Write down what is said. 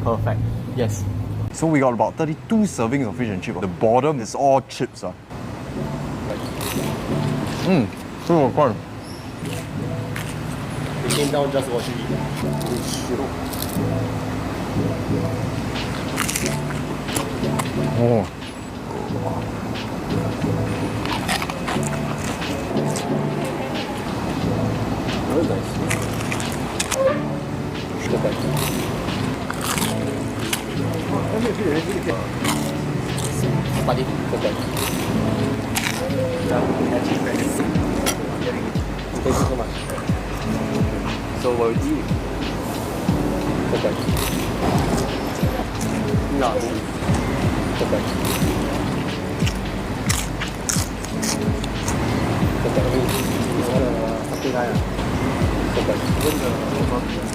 perfect. Yes. So we got about 32 servings of fish and chips. The bottom is all chips. So fun. We came down just watching it. Oh. Very nice. Perfect. Buddy, perfect. Thank you so much. So what would you eat? Perfect. No. Perfect. Perfect. Something like that. Perfect.